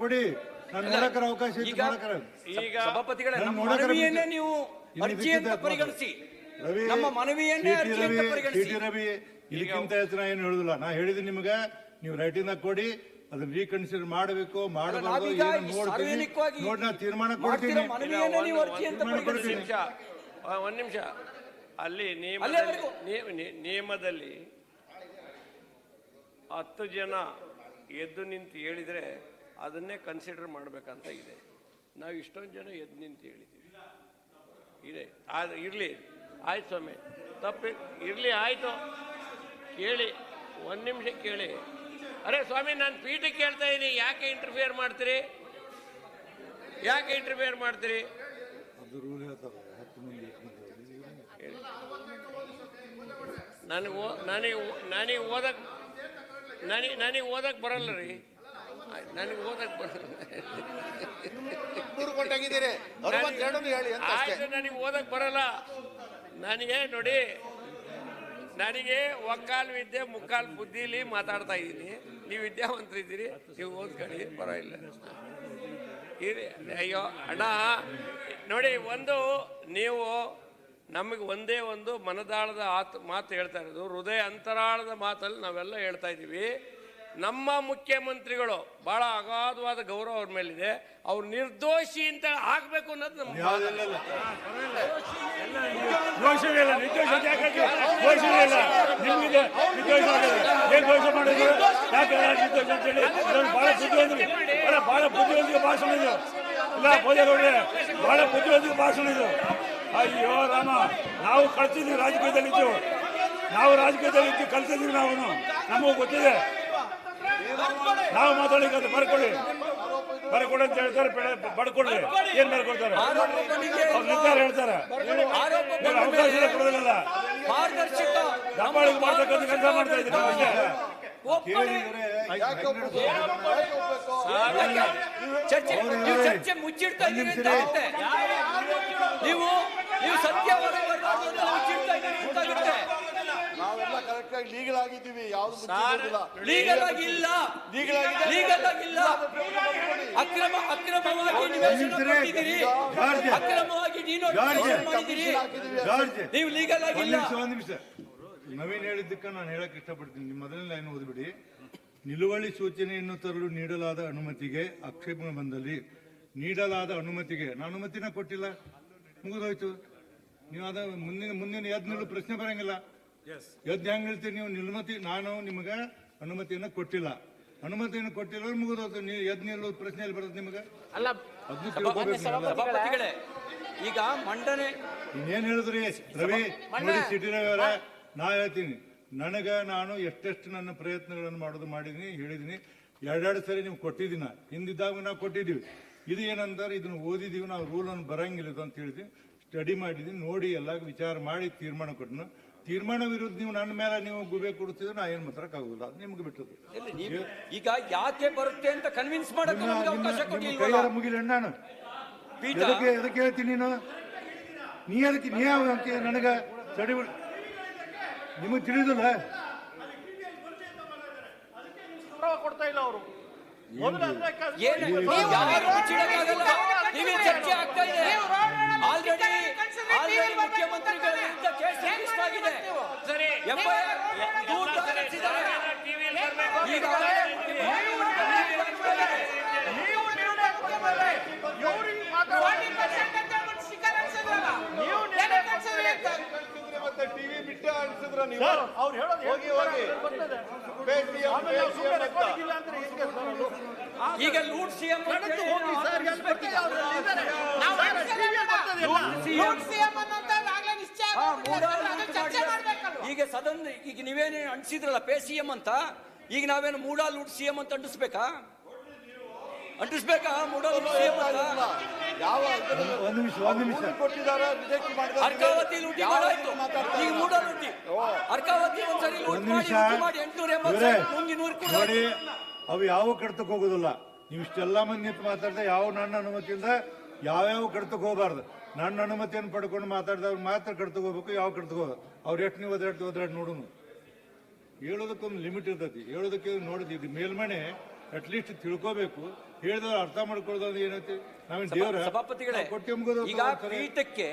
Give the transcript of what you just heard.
ಕೊಡಿ, ನಾನು ನೋಡಕರ ಅವಕಾಶ ಈಗ ಸಭಾಪತಿಗಳೇ ನಮ್ಮ ಮನವಿಯನ್ನೇ ನೀವು ಅರ್ಜಿ ಅಂತ ಪರಿಗಣಿಸಿ, ನಮ್ಮ ಮನವಿಯನ್ನೇ ಅರ್ಜಿ ಅಂತ ಪರಿಗಣಿಸಿ. ರವಿ ಇದಕ್ಕಿಂತ ಹೆಚ್ಚಿನ ಏನು ಹೇಳುದಿಲ್ಲ. ನಾ ಹೇಳಿದ್ದೀನಿ ನಿಮ್ಗೆ, ನೀವು ರೈಟಿಂಗ್ ಕೊಡಿ, ಅದನ್ನ ರೀಕನ್ಸಿಡರ್ ಮಾಡಬೇಕು ಮಾಡಬಾರ್ದು ನೋಡಿ ನಾ ತೀರ್ಮಾನ ಕೊಡ್ತೀನಿ. ಒಂದ್ ನಿಮಿಷ, ಅಲ್ಲಿ ನಿಯಮದಲ್ಲಿ 10 ಜನ ಎದ್ದು ನಿಂತು ಹೇಳಿದ್ರೆ ಅದನ್ನೇ ಕನ್ಸಿಡರ್ ಮಾಡ್ಬೇಕಂತ ಇದೆ. ನಾವು ಇಷ್ಟೊಂದು ಜನ ಎದ್ದು ನಿಂತು ಹೇಳಿದ್ದೀವಿ ಇದೆ. ಇರಲಿ, ಆಯ್ತು ಸ್ವಾಮಿ, ತಪ್ಪಿ ಇರಲಿ, ಆಯ್ತು ಕೇಳಿ, ಒಂದು ನಿಮಿಷ ಕೇಳಿ. ಅರೆ ಸ್ವಾಮಿ, ನಾನು ಪೀಠಕ್ಕೆ ಕೇಳ್ತಾ ಇದ್ದೀನಿ, ಯಾಕೆ ಇಂಟರ್ಫಿಯರ್ ಮಾಡ್ತೀರಿ? ಯಾಕೆ ಇಂಟರ್ಫಿಯರ್ ಮಾಡ್ತೀರಿ? ನನಗೆ ಓದಕ್ ಬರಲ್ಲ ರೀ, ನನಗೆ ಓದಕ್ ಬರಲ್ಲ. ಆಯ್ತು, ನನಗೆ ಓದಕ್ ಬರಲ್ಲ. ನನಗೆ ನೋಡಿ, ನನಗೆ ಒಕ್ಕಾಲು ವಿದ್ಯೆ ಮುಕ್ಕಾಲು ಬುದ್ಧಿಲಿ ಮಾತಾಡ್ತಾ ಇದ್ದೀನಿ. ನೀವು ವಿದ್ಯಾವಂತರಿದ್ದೀರಿ, ನೀವು ಓದ್ಕೊಳ್ಳಿ, ಪರವಾಗಿಲ್ಲ. ಅಯ್ಯೋ ಅಣ್ಣ, ನೋಡಿ, ನೀವು ನಮಗೆ ಒಂದೇ ಒಂದು ಮನದಾಳದ ಮಾತು ಹೇಳ್ತಾ ಇರೋದು, ಹೃದಯ ಅಂತರಾಳದ ಮಾತಲ್ಲಿ ನಾವೆಲ್ಲ ಹೇಳ್ತಾ ಇದ್ದೀವಿ. ನಮ್ಮ ಮುಖ್ಯಮಂತ್ರಿಗಳು ಬಹಳ ಅಗಾಧವಾದ ಗೌರವ ಅವ್ರ ಮೇಲಿದೆ. ಅವ್ರು ನಿರ್ದೋಷಿ ಅಂತ ಆಗ್ಬೇಕು ಅನ್ನೋದು ನಮ್ಮ ಬಹಳ ಬುದ್ಧಿವಂತಿಕೆ ಭಾಷಣ ಇದು. ಇಲ್ಲ ಭೋಜೇಗೌಡ್ರೆ, ಬಹಳ ಬುದ್ಧಿವಂತಿಕೆ ಭಾಷಣ ಇದು. ಅಯ್ಯೋ ರಾಮ, ನಾವು ಕಳ್ತಿದ್ವಿ, ರಾಜಕೀಯದಲ್ಲಿದ್ದು ಕಲ್ತಿದ್ವಿ. ನಾವು ನಮಗೂ ಗೊತ್ತಿದೆ. ನಾವು ಮಾತಾಡಿದ್ದು ಬರ್ಕೊಳ್ಳಿ ಅಂತ ಹೇಳ್ತಾರೆ, ಬಡ್ಕೊಳ್ಳಿ. ಏನ್ ಬರ್ಕೊಳ್ತಾರೆ? ಅವ್ರು ನಿರ್ಧಾರ ಹೇಳ್ತಾರೆ, ಅವಕಾಶ ಕೊಡೋದಿಲ್ಲ. ದಬ್ಬಾಳಿಗೆ ಮಾಡ್ತಕ್ಕಂಥ ಕೆಲಸ ಮಾಡ್ತಾ ಇದ್ದೀನಿ. ಚರ್ಚೆ ಮುಚ್ಚಿಡ್ತಾ ಇದ್ದೀರಿ ಅಂತ ಆಗುತ್ತೆ. ನೀವು ಸತ್ಯವಾದ ನಾವೆಲ್ಲ ಕರೆಕ್ಟ್ ಆಗಿ ಲೀಗಲ್ ಆಗಿದ್ದೀವಿ. ಯಾವ್ದು ಲೀಗಲ್ ಆಗಿಲ್ಲ, ಅಕ್ರಮವಾಗಿ ನೀವು ಲೀಗಲ್ ಆಗಿಲ್ಲ. ಒಂದು ನಿಮಿಷ, ನವೀನ್ ಹೇಳಿದ್ದಕ್ಕೆ ನಾನು ಹೇಳಕ್ ಇಷ್ಟಪಡ್ತೀನಿ. ನಿಮ್ಮ ಮೊದಲನೇ ಲೈನ್ ಓದ್ಬಿಡಿ. ನಿಲುವಳಿ ಸೂಚನೆಯನ್ನು ತರಲು ನೀಡಲಾದ ಅನುಮತಿಗೆ ಆಕ್ಷೇಪಣೆ ಬಂದಲ್ಲಿ ನೀಡಲಾದ ಅನುಮತಿಗೆ ನಾನು ಅನುಮತಿನ ಕೊಟ್ಟಿಲ್ಲ, ಮುಗಿದೋಯ್ತು. ನೀವು ಅದ ಮುಂದಿನ ಎದ್ ನಿಲ್ಲು ಪ್ರಶ್ನೆ ಬರಂಗಿಲ್ಲ. ಎದ್ ಹೆಂಗ್ ಹೇಳ್ತೀರಿ ನೀವು? ನಾನು ನಿಮಗೆ ಅನುಮತಿಯನ್ನು ಕೊಟ್ಟಿಲ್ಲ ಮುಗಿದೋಯ್ತು. ನೀವು ಎದ್ ನಿಲ್ಲು ಪ್ರಶ್ನೆಯಲ್ಲಿ ಬರೋದು ನಿಮಗೆ ಅಲ್ಲ. ಈಗ ಮಂಡನೆ ಇನ್ನೇನ್ ಹೇಳಿದ್ರಿ ರವಿ? ನೋಡಿ, ಸಿಟಿ ರವಿ ಅವರ, ನಾ ಹೇಳ್ತೀನಿ, ನಾನು ಎಷ್ಟೆಷ್ಟು ನನ್ನ ಪ್ರಯತ್ನಗಳನ್ನು ಮಾಡಿದೀನಿ, ಹೇಳಿದೀನಿ. 2 ಸರಿ ನೀವು ಕೊಟ್ಟಿದ್ದೀನ, ಹಿಂದಿದ್ದಾಗ ನಾವು ಕೊಟ್ಟಿದ್ದೀವಿ. ಇದು ಏನಂತಾರೆ, ಇದನ್ನು ಓದಿದೀವಿ ನಾವು, ರೂಲ್ ಅನ್ನು ಬರಂಗಿಲ್ಲ ಅಂತ ಹೇಳಿದ್ವಿ. ಸ್ಟಡಿ ಮಾಡಿದೀನಿ, ನೋಡಿ ಎಲ್ಲ ವಿಚಾರ ಮಾಡಿ ತೀರ್ಮಾನ ಕೊಟ್ಟನು. ತೀರ್ಮಾನ ವಿರುದ್ಧ ನೀವು ನನ್ನ ಮೇಲೆ ನೀವು ಗುಬೆ ಕೊಡ್ತಿದ್ರೆ ನಾ ಏನ್ ಮಾತಾಡಕ್ಕಾಗುದಿಲ್ಲ, ಅದು ನಿಮ್ಗೆ ಬಿಟ್ಟದ್ದು. ಈಗ ಯಾಕೆ ಬರುತ್ತೆ ಅಂತ ಕನ್ವಿನ್ಸ್ ಮಾಡಕ್ಕೆ ಕೈಯಾರ ಮುಗಿಲ ನಾನು ಎದಕ್ಕೆ ಹೇಳ್ತೀನಿ? ನೀ ಅದಕ್ಕೆ ನನಗ ಸ್ಟಡಿ ನಿಮಗೆ ತಿಳಿದಿಲ್ಲ. ಕೊಡ್ತಾ ಇಲ್ಲ ಅವರು. ಚರ್ಚೆ ಆಗ್ತಾ ಇದೆ. ಆಲ್ರೆಡಿ ಮುಖ್ಯಮಂತ್ರಿಗಳ ವಿರುದ್ಧ ಕೇಸ್ ರಿಜಿಸ್ಟರ್ ಆಗಿದೆ. ಮತ್ತೆ ಟಿವಿ ಬಿಟ್ಟೆ ಅನ್ಸಿದ್ರ ನೀವು? ಅವ್ರು ಹೇಳೋದು ಈಗ ಲೂಟ್ ಸಿಎಂ ಈಗ ಸದನ್ ಈಗ ನೀವೇನು ಅಂಟಿಸಿದ್ರಲ್ಲ ಪೇ ಸಿಎಂ ಅಂತ, ಈಗ ನಾವೇನು ಮೂಡಾ ಲೂಟ್ ಸಿಎಂ ಅಂತ ಅಂಟಿಸ್ಬೇಕಾ? ಮೂಡಾ ಲೂಟ್ ಸಿಎಂ ಅಂತ ಅರ್ಕಾವತಿ ಲೂಟಿ ಮಾಡಾಯ್ತು. ಈಗ ಮೂಡಾ ಲೂಟಿ ಅರ್ಕಾವತಿ ಒಂದ್ಸರಿ ಲೂಟ್ ಮಾಡಿ 880 ನೋಡಿ, ಅವು ಯಾವ ಕಡ್ತಕ್ಕೆ ಹೋಗೋದಿಲ್ಲ. ನೀವು ಇಷ್ಟೆಲ್ಲ ಮಂದಿ ನಿಂತು ಮಾತಾಡ್ತಾ ಯಾವ ನನ್ನ ಅನುಮತಿಯಿಂದ ಯಾವ್ಯಾವ ಕಡ್ತಕ್ಕೆ ಹೋಗಬಾರ್ದು. ನನ್ನ ಅನುಮತಿಯನ್ನು ಪಡ್ಕೊಂಡು ಮಾತಾಡಿದವ್ರು ಮಾತ್ರ ಕಡ್ತಕ್ಕೆ ಹೋಗ್ಬೇಕು, ಯಾವ ಕಡ್ತಕ್ಕೆ ಹೋಗೋದು. ಅವ್ರು ಎಷ್ಟು ನೀವು ಒದರಾಡ್ತು ನೋಡೋನು. ಹೇಳೋದಕ್ಕೊಂದು ಲಿಮಿಟ್ ಇರ್ತೈತಿ. ಹೇಳೋದಕ್ಕೆ ನೋಡಿದ್ದು ಮೇಲ್ಮನೆ ಅಟ್ಲೀಸ್ಟ್ ತಿಳ್ಕೋಬೇಕು. ಹೇಳಿದವ್ರು ಅರ್ಥ ಮಾಡ್ಕೊಳ್ಳೋದು ಏನೈತಿ ನಾವೇನು ದೇವರ ಸಭಾಪತಿಗಳೇ, ಕೊಟ್ಟು ಮುಗಿದು ಈಗ ಪೀಠಕ್ಕೆ